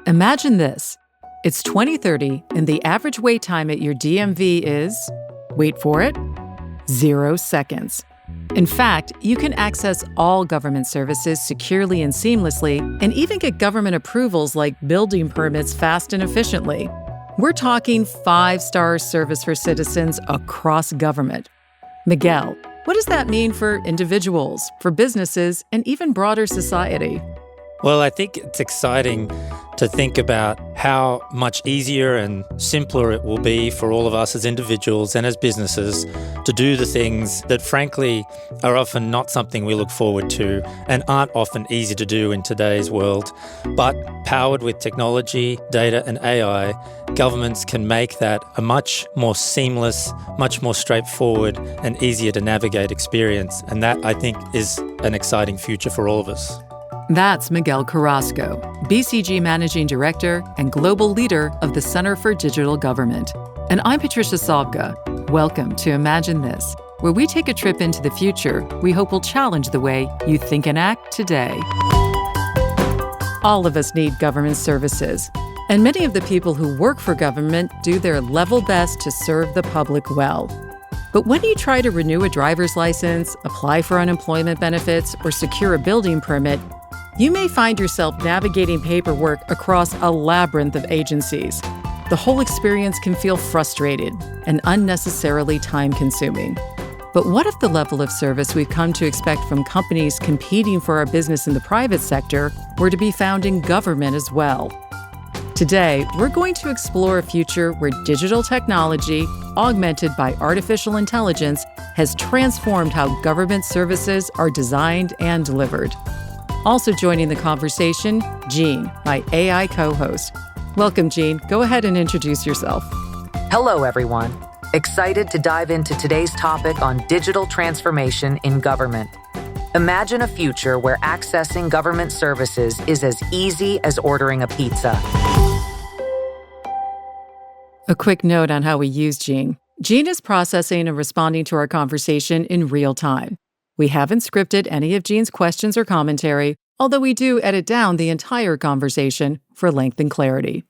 Imagine this. It's 2030 and the average wait time at your DMV is, wait for it, 0 seconds. In fact, you can access all government services securely and seamlessly, and even get government approvals like building permits fast and efficiently. We're talking 5-star service for citizens across government. Miguel, what does that mean for individuals, for businesses, and even broader society? Well, I think it's exciting to think about how much easier and simpler it will be for all of us as individuals and as businesses to do the things that, frankly, are often not something we look forward to and aren't often easy to do in today's world. But powered with technology, data and AI, governments can make that a much more seamless, much more straightforward and easier to navigate experience. And that, I think, is an exciting future for all of us. That's Miguel Carrasco, BCG Managing Director and Global Leader of the Center for Digital Government. And I'm Patricia Salvga. Welcome to Imagine This, where we take a trip into the future we hope will challenge the way you think and act today. All of us need government services, and many of the people who work for government do their level best to serve the public well. But when you try to renew a driver's license, apply for unemployment benefits, or secure a building permit, you may find yourself navigating paperwork across a labyrinth of agencies. The whole experience can feel frustrated and unnecessarily time-consuming. But what if the level of service we've come to expect from companies competing for our business in the private sector were to be found in government as well? Today, we're going to explore a future where digital technology, augmented by artificial intelligence, has transformed how government services are designed and delivered. Also joining the conversation, Jean, my AI co-host. Welcome, Jean. Go ahead and introduce yourself. Hello, everyone. Excited to dive into today's topic on digital transformation in government. Imagine a future where accessing government services is as easy as ordering a pizza. A quick note on how we use Jean. Jean is processing and responding to our conversation in real time. We haven't scripted any of Jean's questions or commentary, although we do edit down the entire conversation for length and clarity.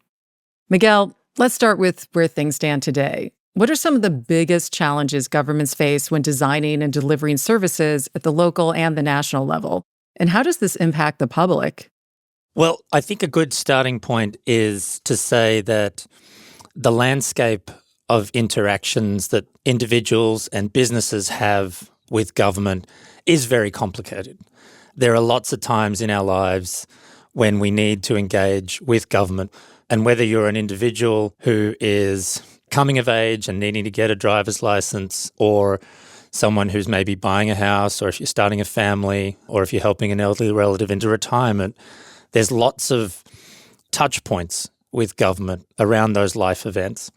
Miguel, let's start with where things stand today. What are some of the biggest challenges governments face when designing and delivering services at the local and the national level? And how does this impact the public? Well, I think a good starting point is to say that the landscape of interactions that individuals and businesses have with government is very complicated. There are lots of times in our lives when we need to engage with government. And whether you're an individual who is coming of age and needing to get a driver's license, or someone who's maybe buying a house, or if you're starting a family, or if you're helping an elderly relative into retirement, there's lots of touch points with government around those life events.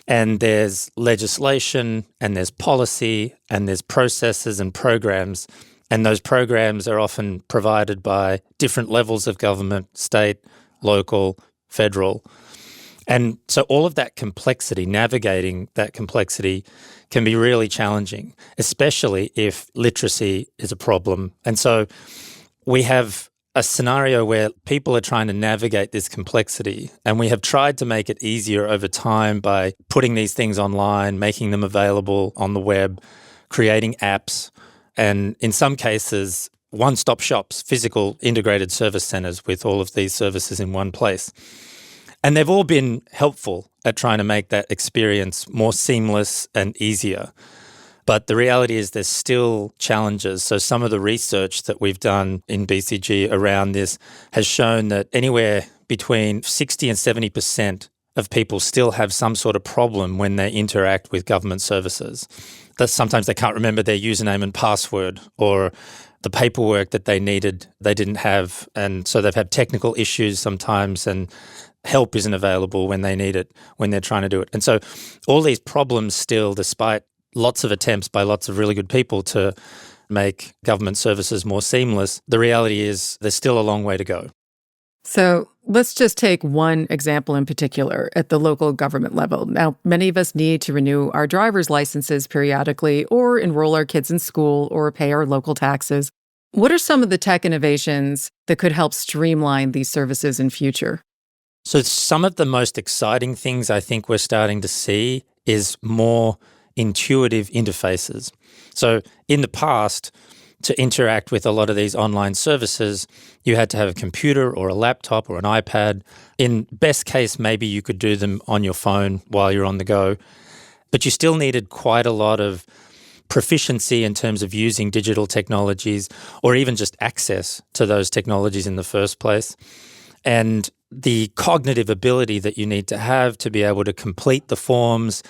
And there's legislation, and there's policy, and there's processes and programs. And those programs are often provided by different levels of government, state, local, federal. And so all of that complexity, navigating that complexity, can be really challenging, especially if literacy is a problem. And so we have a scenario where people are trying to navigate this complexity, and we have tried to make it easier over time by putting these things online, making them available on the web, creating apps, and in some cases, one-stop shops, physical integrated service centers with all of these services in one place. And they've all been helpful at trying to make that experience more seamless and easier. But the reality is there's still challenges. So some of the research that we've done in BCG around this has shown that anywhere between 60 and 70% of people still have some sort of problem when they interact with government services. That sometimes they can't remember their username and password, or the paperwork that they needed, they didn't have. And so they've had technical issues sometimes, and help isn't available when they need it, when they're trying to do it. And so all these problems still, despite lots of attempts by lots of really good people to make government services more seamless, the reality is there's still a long way to go. So let's just take one example in particular at the local government level. Now, many of us need to renew our driver's licenses periodically, or enroll our kids in school, or pay our local taxes. What are some of the tech innovations that could help streamline these services in future? So some of the most exciting things I think we're starting to see is more intuitive interfaces. So in the past, to interact with a lot of these online services, you had to have a computer or a laptop or an iPad. In best case, maybe you could do them on your phone while you're on the go, but you still needed quite a lot of proficiency in terms of using digital technologies or even just access to those technologies in the first place. And the cognitive ability that you need to have to be able to complete the forms,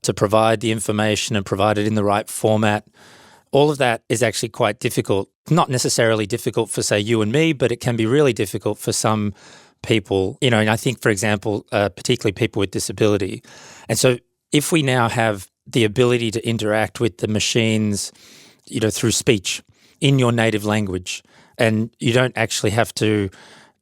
to provide the information and provide it in the right format, all of that is actually quite difficult. Not necessarily difficult for, say, you and me, but it can be really difficult for some people, and I think, for example, particularly people with disability. And so if we now have the ability to interact with the machines, through speech in your native language, and you don't actually have to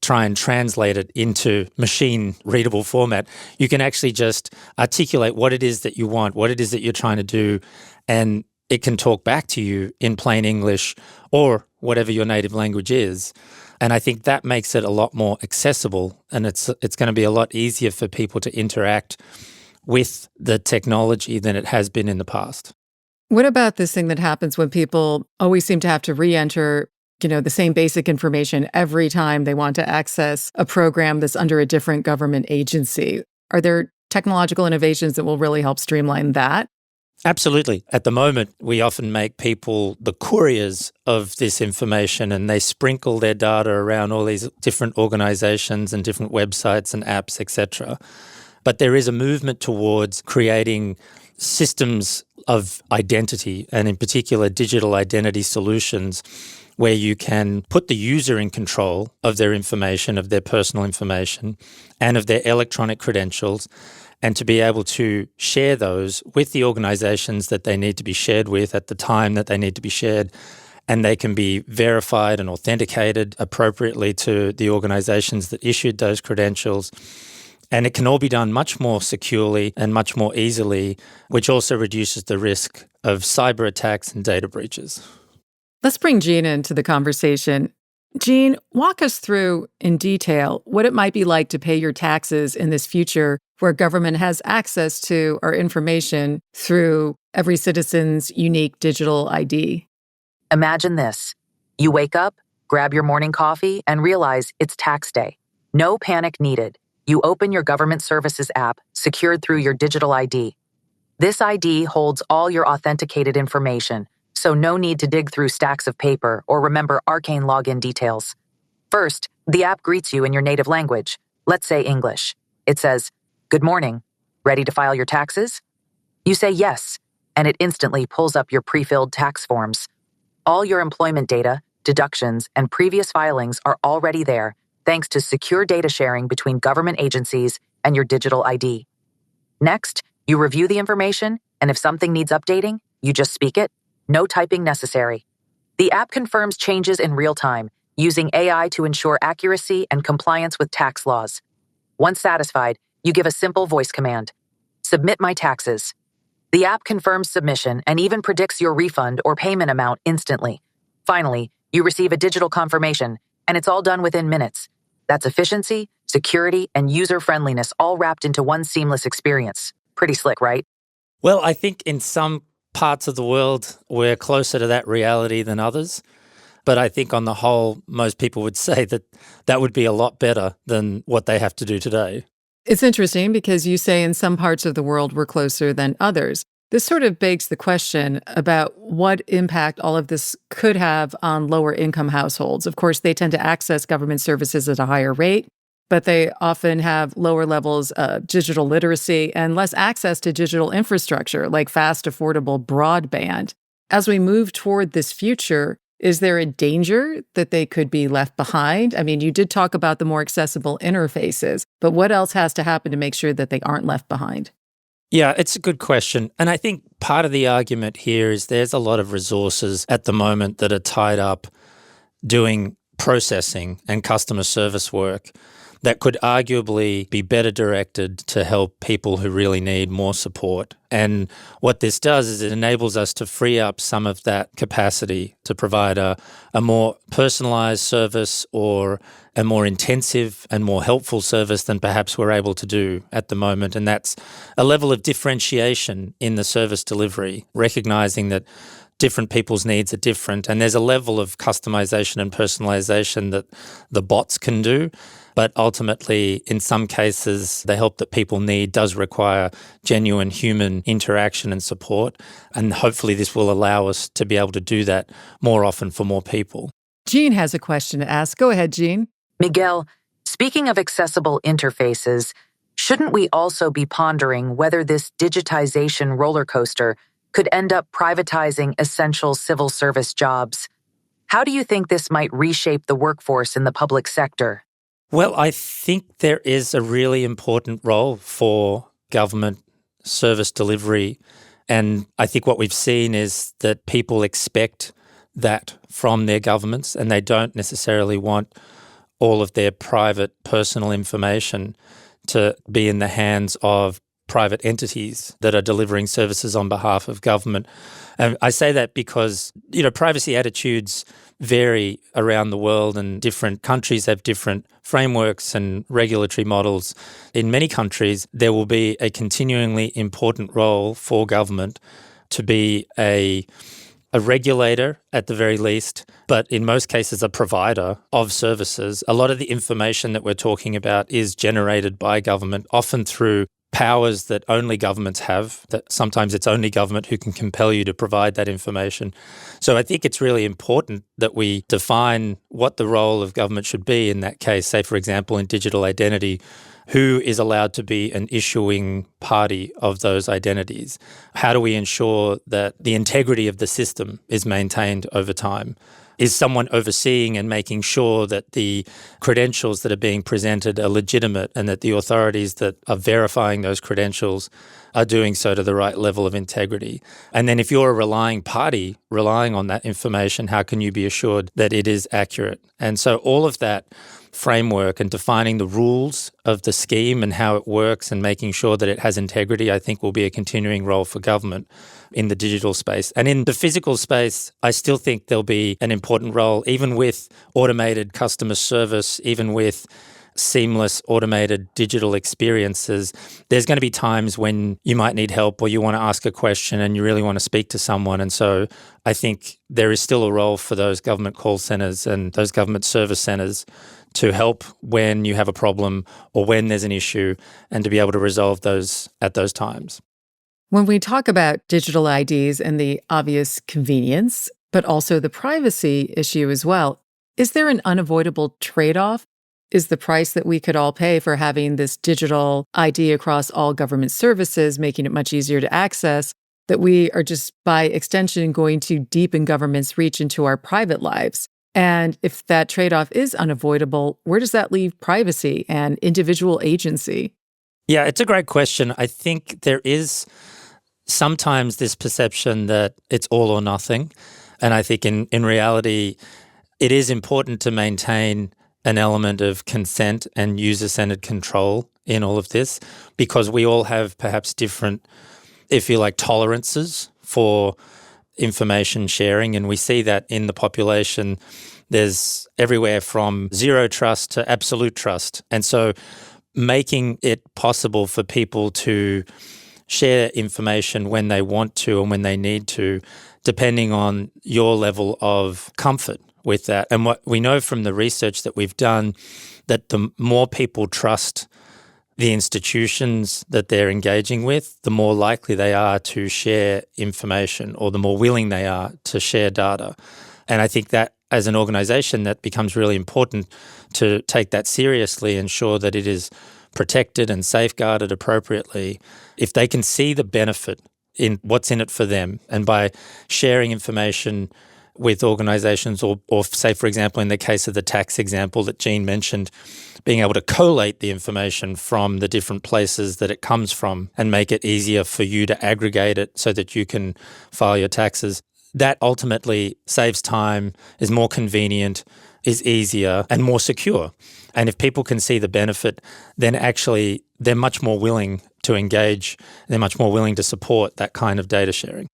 try and translate it into machine readable format, you can actually just articulate what it is that you want, what it is that you're trying to do, and it can talk back to you in plain English or whatever your native language is. And I think that makes it a lot more accessible, and it's going to be a lot easier for people to interact with the technology than it has been in the past. What about this thing that happens when people always seem to have to re-enter, the same basic information every time they want to access a program that's under a different government agency? Are there technological innovations that will really help streamline that? Absolutely. At the moment, we often make people the couriers of this information, and they sprinkle their data around all these different organizations and different websites and apps, etc. But there is a movement towards creating systems of identity, and in particular digital identity solutions, where you can put the user in control of their information, of their personal information, and of their electronic credentials, and to be able to share those with the organizations that they need to be shared with at the time that they need to be shared. And they can be verified and authenticated appropriately to the organizations that issued those credentials. And it can all be done much more securely and much more easily, which also reduces the risk of cyber attacks and data breaches. Let's bring Jean into the conversation. Jean, walk us through in detail what it might be like to pay your taxes in this future where government has access to our information through every citizen's unique digital ID. Imagine this. You wake up, grab your morning coffee, and realize it's tax day. No panic needed. You open your government services app, secured through your digital ID. This ID holds all your authenticated information, so no need to dig through stacks of paper or remember arcane login details. First, the app greets you in your native language, let's say English. It says, "Good morning. Ready to file your taxes?" You say yes, and it instantly pulls up your pre-filled tax forms. All your employment data, deductions, and previous filings are already there, thanks to secure data sharing between government agencies and your digital ID. Next, you review the information, and if something needs updating, you just speak it. No typing necessary. The app confirms changes in real time, using AI to ensure accuracy and compliance with tax laws. Once satisfied, you give a simple voice command. Submit my taxes. The app confirms submission and even predicts your refund or payment amount instantly. Finally, you receive a digital confirmation, and it's all done within minutes. That's efficiency, security, and user-friendliness all wrapped into one seamless experience. Pretty slick, right? Well, I think in some parts of the world, we're closer to that reality than others. But I think on the whole, most people would say that that would be a lot better than what they have to do today. It's interesting because you say in some parts of the world we're closer than others. This sort of begs the question about what impact all of this could have on lower income households. Of course, they tend to access government services at a higher rate, but they often have lower levels of digital literacy and less access to digital infrastructure like fast, affordable broadband. As we move toward this future, is there a danger that they could be left behind? I mean, you did talk about the more accessible interfaces, but what else has to happen to make sure that they aren't left behind? Yeah, it's a good question. And I think part of the argument here is there's a lot of resources at the moment that are tied up doing processing and customer service work that could arguably be better directed to help people who really need more support. And what this does is it enables us to free up some of that capacity to provide a more personalised service or a more intensive and more helpful service than perhaps we're able to do at the moment. And that's a level of differentiation in the service delivery, recognising that different people's needs are different, and there's a level of customization and personalization that the bots can do. But ultimately, in some cases, the help that people need does require genuine human interaction and support. And hopefully this will allow us to be able to do that more often for more people. Jean has a question to ask. Go ahead, Jean. Miguel, speaking of accessible interfaces, shouldn't we also be pondering whether this digitization roller coaster could end up privatizing essential civil service jobs? How do you think this might reshape the workforce in the public sector? Well, I think there is a really important role for government service delivery. And I think what we've seen is that people expect that from their governments, and they don't necessarily want all of their private personal information to be in the hands of private entities that are delivering services on behalf of government. And I say that because, privacy attitudes vary around the world, and different countries have different frameworks and regulatory models. In many countries, there will be a continuingly important role for government to be a regulator at the very least, but in most cases a provider of services. A lot of the information that we're talking about is generated by government, often through powers that only governments have, that sometimes it's only government who can compel you to provide that information. So I think it's really important that we define what the role of government should be in that case. Say, for example, in digital identity, who is allowed to be an issuing party of those identities? How do we ensure that the integrity of the system is maintained over time? Is someone overseeing and making sure that the credentials that are being presented are legitimate, and that the authorities that are verifying those credentials are doing so to the right level of integrity? And then if you're a relying party relying on that information, how can you be assured that it is accurate? And so all of that framework and defining the rules of the scheme and how it works and making sure that it has integrity, I think will be a continuing role for government in the digital space. And in the physical space, I still think there'll be an important role, even with automated customer service, even with seamless automated digital experiences. There's going to be times when you might need help, or you want to ask a question and you really want to speak to someone. And so I think there is still a role for those government call centres and those government service centres to help when you have a problem or when there's an issue, and to be able to resolve those at those times. When we talk about digital IDs and the obvious convenience, but also the privacy issue as well, is there an unavoidable trade-off? Is the price that we could all pay for having this digital ID across all government services, making it much easier to access, that we are just by extension going to deepen government's reach into our private lives? And if that trade-off is unavoidable, where does that leave privacy and individual agency? Yeah, it's a great question. I think there is sometimes this perception that it's all or nothing. And I think in reality, it is important to maintain an element of consent and user-centered control in all of this, because we all have perhaps different, if you like, tolerances for information sharing. And we see that in the population. There's everywhere from zero trust to absolute trust. And so making it possible for people to share information when they want to and when they need to, depending on your level of comfort with that. And what we know from the research that we've done, that the more people trust the institutions that they're engaging with, the more likely they are to share information, or the more willing they are to share data. And I think that as an organisation, that becomes really important to take that seriously, ensure that it is protected and safeguarded appropriately. If they can see the benefit in what's in it for them, and by sharing information with organisations, or say, for example, in the case of the tax example that Jean mentioned, being able to collate the information from the different places that it comes from and make it easier for you to aggregate it so that you can file your taxes, that ultimately saves time, is more convenient, is easier and more secure. And if people can see the benefit, then actually they're much more willing to engage. They're much more willing to support that kind of data sharing.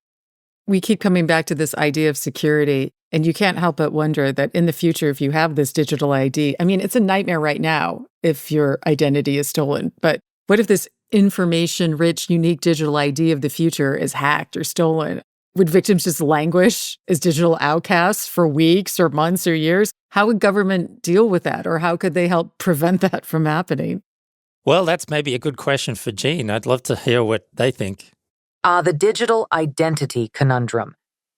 We keep coming back to this idea of security, and you can't help but wonder that in the future, if you have this digital ID, I mean, it's a nightmare right now if your identity is stolen. But what if this information-rich, unique digital ID of the future is hacked or stolen? Would victims just languish as digital outcasts for weeks or months or years? How would government deal with that, or how could they help prevent that from happening? Well, that's maybe a good question for Jean. I'd love to hear what they think. The digital identity conundrum.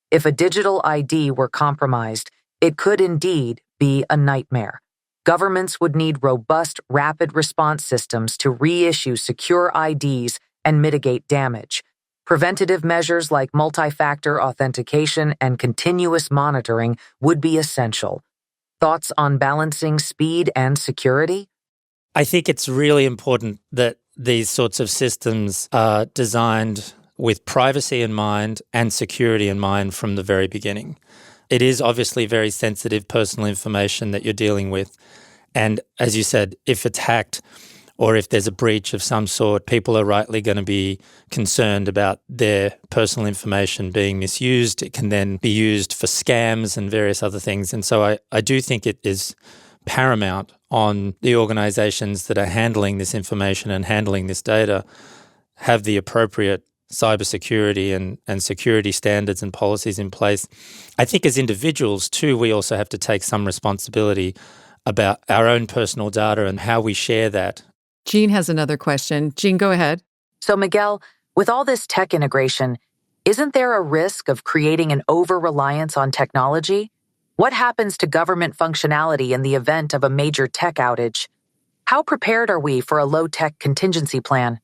If a digital ID were compromised, it could indeed be a nightmare. Governments would need robust, rapid response systems to reissue secure IDs and mitigate damage. Preventative measures like multi-factor authentication and continuous monitoring would be essential. Thoughts on balancing speed and security? I think it's really important that these sorts of systems are designed with privacy in mind and security in mind from the very beginning. It is obviously very sensitive personal information that you're dealing with. And as you said, if it's hacked or if there's a breach of some sort, people are rightly going to be concerned about their personal information being misused. It can then be used for scams and various other things. And so I do think it is paramount on the organizations that are handling this information and handling this data have the appropriate cybersecurity and security standards and policies in place. I think as individuals too, we also have to take some responsibility about our own personal data and how we share that. Jean has another question. Jean, go ahead. So, Miguel, with all this tech integration, isn't there a risk of creating an over-reliance on technology? What happens to government functionality in the event of a major tech outage? How prepared are we for a low-tech contingency plan?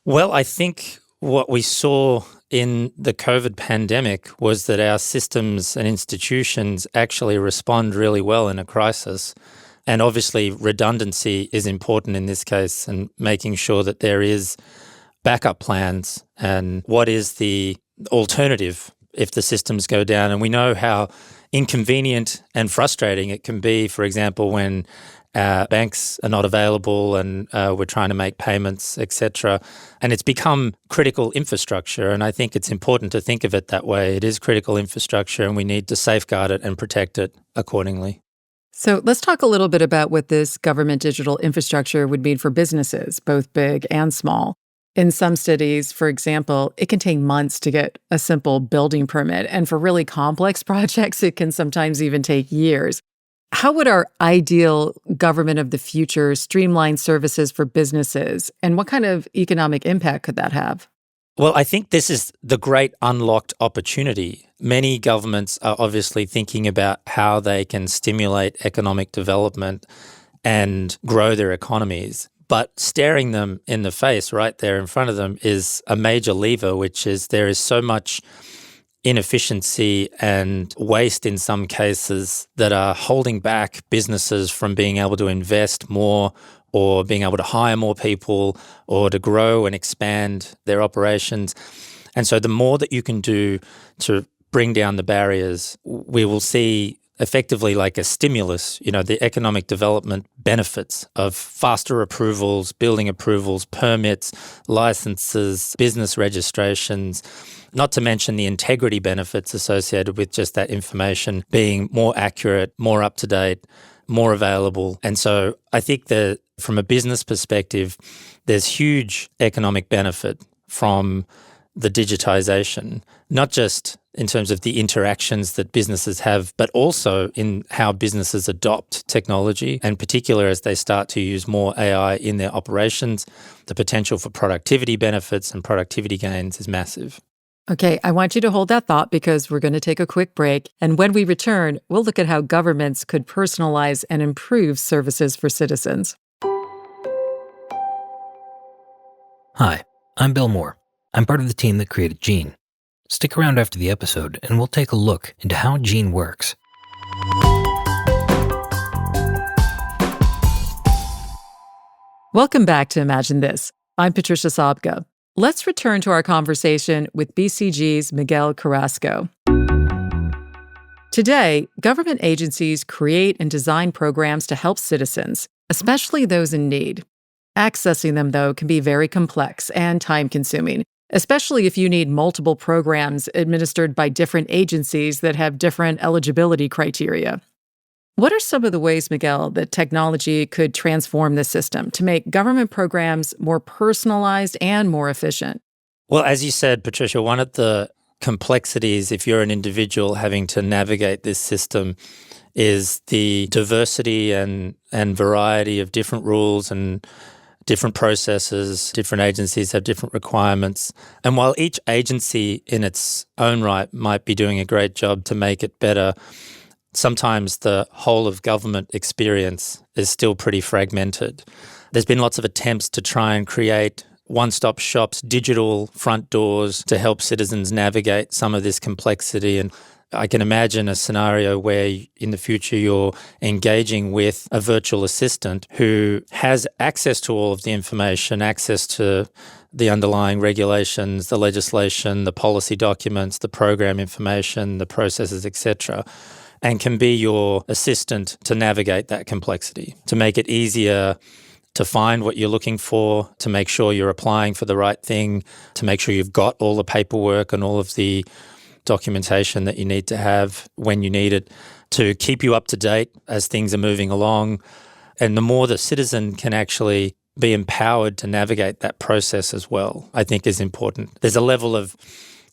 Well, I think what we saw in the COVID pandemic was that our systems and institutions actually respond really well in a crisis. And obviously redundancy is important in this case, and making sure that there is backup plans and what is the alternative if the systems go down. And we know how inconvenient and frustrating it can be, for example, when banks are not available and we're trying to make payments, etc. And it's become critical infrastructure. And I think it's important to think of it that way. It is critical infrastructure and we need to safeguard it and protect it accordingly. So let's talk a little bit about what this government digital infrastructure would mean for businesses, both big and small. In some cities, for example, it can take months to get a simple building permit. And for really complex projects, it can sometimes even take years. How would our ideal government of the future streamline services for businesses? And what kind of economic impact could that have? Well, I think this is the great unlocked opportunity. Many governments are obviously thinking about how they can stimulate economic development and grow their economies. But staring them in the face right there in front of them is a major lever, which is there is so much inefficiency and waste in some cases that are holding back businesses from being able to invest more or being able to hire more people or to grow and expand their operations. And so the more that you can do to bring down the barriers, we will see effectively like a stimulus, the economic development benefits of faster approvals, building approvals, permits, licenses, business registrations, not to mention the integrity benefits associated with just that information being more accurate, more up to date, more available. And so I think that from a business perspective, there's huge economic benefit from the digitization, not just in terms of the interactions that businesses have, but also in how businesses adopt technology, and particularly as they start to use more AI in their operations. The potential for productivity benefits and productivity gains is massive. Okay, I want you to hold that thought because we're going to take a quick break. And when we return, we'll look at how governments could personalize and improve services for citizens. Hi, I'm Bill Moore. I'm part of the team that created Gene. Stick around after the episode and we'll take a look into how Gene works. Welcome back to Imagine This. I'm Patricia Sobka. Let's return to our conversation with BCG's Miguel Carrasco. Today, government agencies create and design programs to help citizens, especially those in need. Accessing them, though, can be very complex and time-consuming, especially if you need multiple programs administered by different agencies that have different eligibility criteria. What are some of the ways, Miguel, that technology could transform the system to make government programs more personalized and more efficient? Well, as you said, Patricia, one of the complexities, if you're an individual having to navigate this system, is the diversity and variety of different rules and different processes. Different agencies have different requirements. And while each agency in its own right might be doing a great job to make it better, sometimes the whole of government experience is still pretty fragmented. There's been lots of attempts to try and create one-stop shops, digital front doors to help citizens navigate some of this complexity. And I can imagine a scenario where in the future you're engaging with a virtual assistant who has access to all of the information, access to the underlying regulations, the legislation, the policy documents, the program information, the processes, etc., and can be your assistant to navigate that complexity, to make it easier to find what you're looking for, to make sure you're applying for the right thing, to make sure you've got all the paperwork and all of the documentation that you need to have when you need it, to keep you up to date as things are moving along. And the more the citizen can actually be empowered to navigate that process as well, I think is important. There's a level of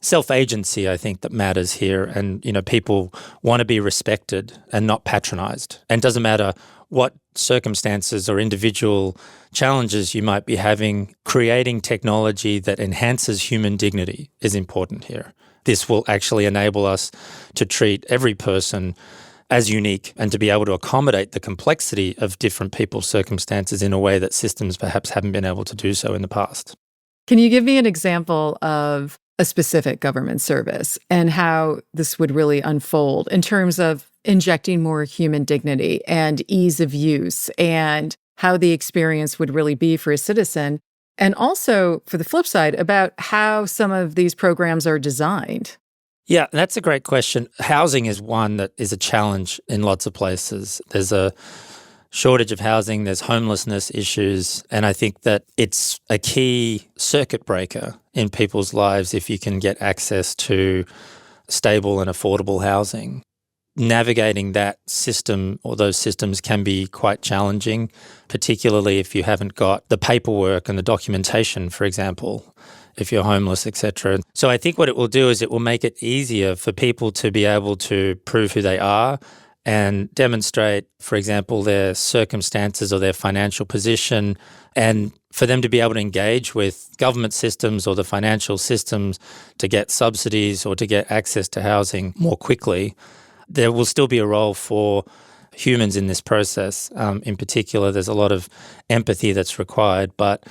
self-agency, I think, that matters here. And, people want to be respected and not patronized. And it doesn't matter what circumstances or individual challenges you might be having, creating technology that enhances human dignity is important here. This will actually enable us to treat every person as unique and to be able to accommodate the complexity of different people's circumstances in a way that systems perhaps haven't been able to do so in the past. Can you give me an example of a specific government service and how this would really unfold in terms of injecting more human dignity and ease of use and how the experience would really be for a citizen? And also, for the flip side, about how some of these programs are designed. Yeah, that's a great question. Housing is one that is a challenge in lots of places. There's a shortage of housing, there's homelessness issues, and I think that it's a key circuit breaker in people's lives if you can get access to stable and affordable housing. Navigating that system or those systems can be quite challenging, particularly if you haven't got the paperwork and the documentation, for example, if you're homeless, etc. So I think what it will do is it will make it easier for people to be able to prove who they are and demonstrate, for example, their circumstances or their financial position, and for them to be able to engage with government systems or the financial systems to get subsidies or to get access to housing more quickly. There will still be a role for humans in this process. In particular, there's a lot of empathy that's required, but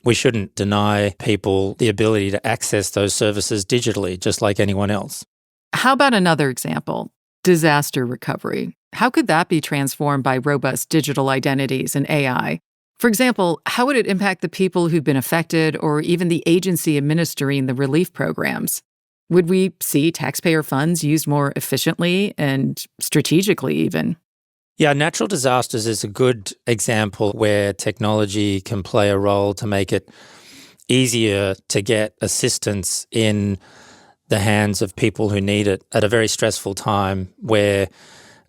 we shouldn't deny people the ability to access those services digitally, just like anyone else. How about another example? Disaster recovery. How could that be transformed by robust digital identities and AI? For example, how would it impact the people who've been affected or even the agency administering the relief programs? Would we see taxpayer funds used more efficiently and strategically even? Yeah, natural disasters is a good example where technology can play a role to make it easier to get assistance in the hands of people who need it at a very stressful time where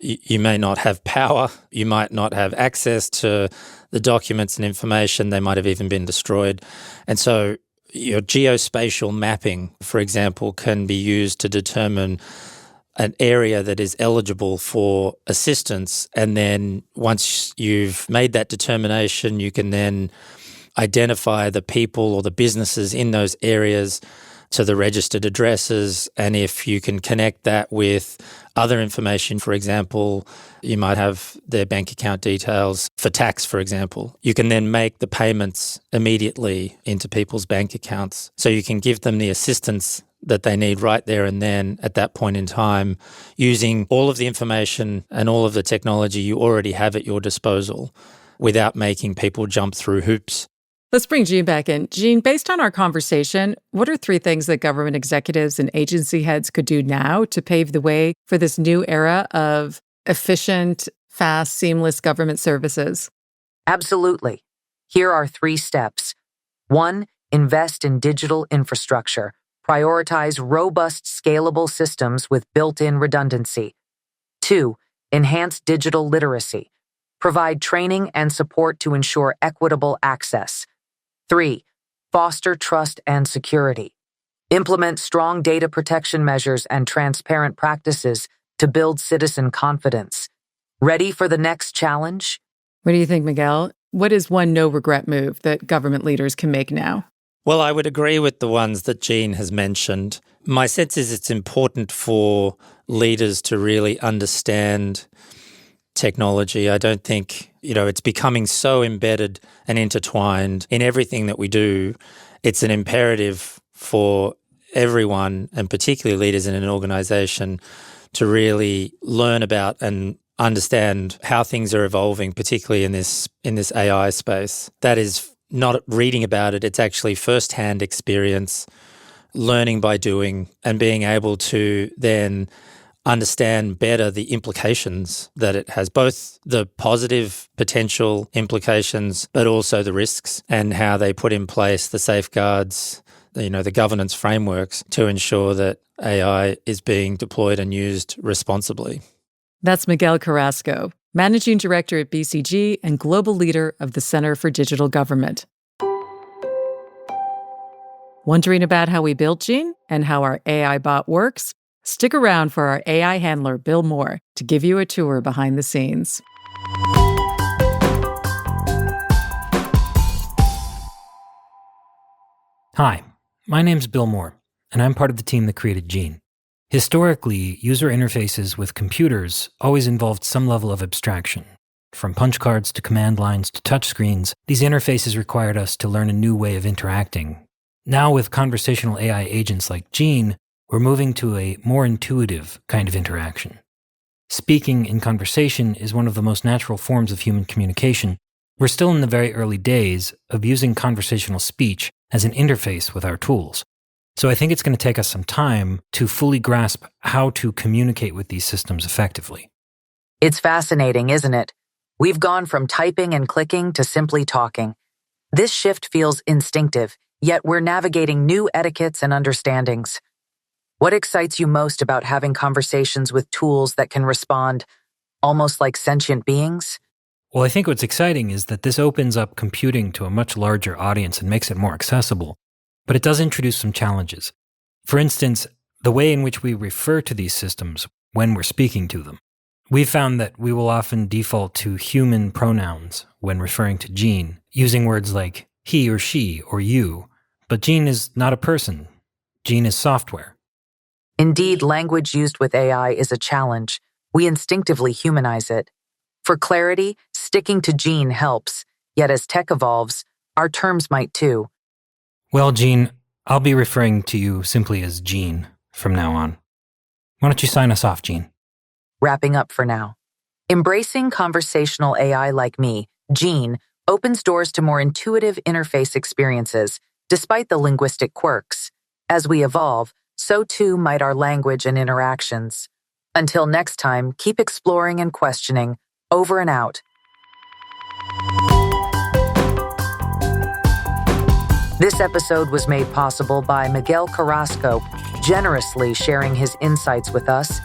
you may not have power, you might not have access to the documents and information, they might have even been destroyed. And so your geospatial mapping, for example, can be used to determine an area that is eligible for assistance. And then once you've made that determination, you can then identify the people or the businesses in those areas to the registered addresses. And if you can connect that with other information, for example, you might have their bank account details for tax, for example, you can then make the payments immediately into people's bank accounts. So you can give them the assistance that they need right there and then at that point in time, using all of the information and all of the technology you already have at your disposal without making people jump through hoops. Let's bring Jean back in. Jean, based on our conversation, what are 3 things that government executives and agency heads could do now to pave the way for this new era of efficient, fast, seamless government services? Absolutely. Here are 3 steps. 1, invest in digital infrastructure. Prioritize robust, scalable systems with built-in redundancy. 2, enhance digital literacy. Provide training and support to ensure equitable access. 3, foster trust and security. Implement strong data protection measures and transparent practices to build citizen confidence. Ready for the next challenge? What do you think, Miguel? What is one no-regret move that government leaders can make now? Well, I would agree with the ones that Jean has mentioned. My sense is it's important for leaders to really understand technology. I don't think, it's becoming so embedded and intertwined in everything that we do. It's an imperative for everyone, and particularly leaders in an organization, to really learn about and understand how things are evolving, particularly in this AI space. That is not reading about it, it's actually first-hand experience, learning by doing, and being able to then understand better the implications that it has, both the positive potential implications, but also the risks, and how they put in place the safeguards, the governance frameworks to ensure that AI is being deployed and used responsibly. That's Miguel Carrasco, Managing Director at BCG and Global Leader of the Center for Digital Government. Wondering about how we built Jean and how our AI bot works? Stick around for our AI handler, Bill Moore, to give you a tour behind the scenes. Hi, my name's Bill Moore, and I'm part of the team that created Jean. Historically, user interfaces with computers always involved some level of abstraction. From punch cards to command lines to touchscreens, these interfaces required us to learn a new way of interacting. Now with conversational AI agents like Jean, we're moving to a more intuitive kind of interaction. Speaking in conversation is one of the most natural forms of human communication. We're still in the very early days of using conversational speech as an interface with our tools. So I think it's going to take us some time to fully grasp how to communicate with these systems effectively. It's fascinating, isn't it? We've gone from typing and clicking to simply talking. This shift feels instinctive, yet we're navigating new etiquettes and understandings. What excites you most about having conversations with tools that can respond almost like sentient beings? Well, I think what's exciting is that this opens up computing to a much larger audience and makes it more accessible. But it does introduce some challenges. For instance, the way in which we refer to these systems when we're speaking to them. We've found that we will often default to human pronouns when referring to Jean, using words like he or she or you. But Jean is not a person. Jean is software. Indeed, language used with AI is a challenge. We instinctively humanize it. For clarity, sticking to Jean helps, yet as tech evolves, our terms might too. Well, Jean, I'll be referring to you simply as Jean from now on. Why don't you sign us off, Jean? Wrapping up for now. Embracing conversational AI like me, Jean, opens doors to more intuitive interface experiences, despite the linguistic quirks. As we evolve, so too might our language and interactions. Until next time, keep exploring and questioning. Over and out. This episode was made possible by Miguel Carrasco, generously sharing his insights with us,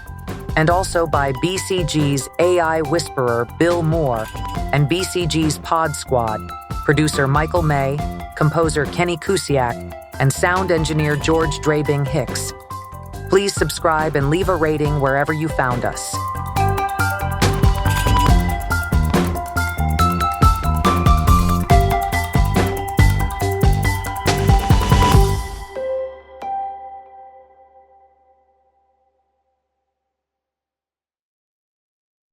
and also by BCG's AI whisperer, Bill Moore, and BCG's Pod Squad, producer Michael May, composer Kenny Kusiak, and sound engineer George Drabing Hicks. Please subscribe and leave a rating wherever you found us.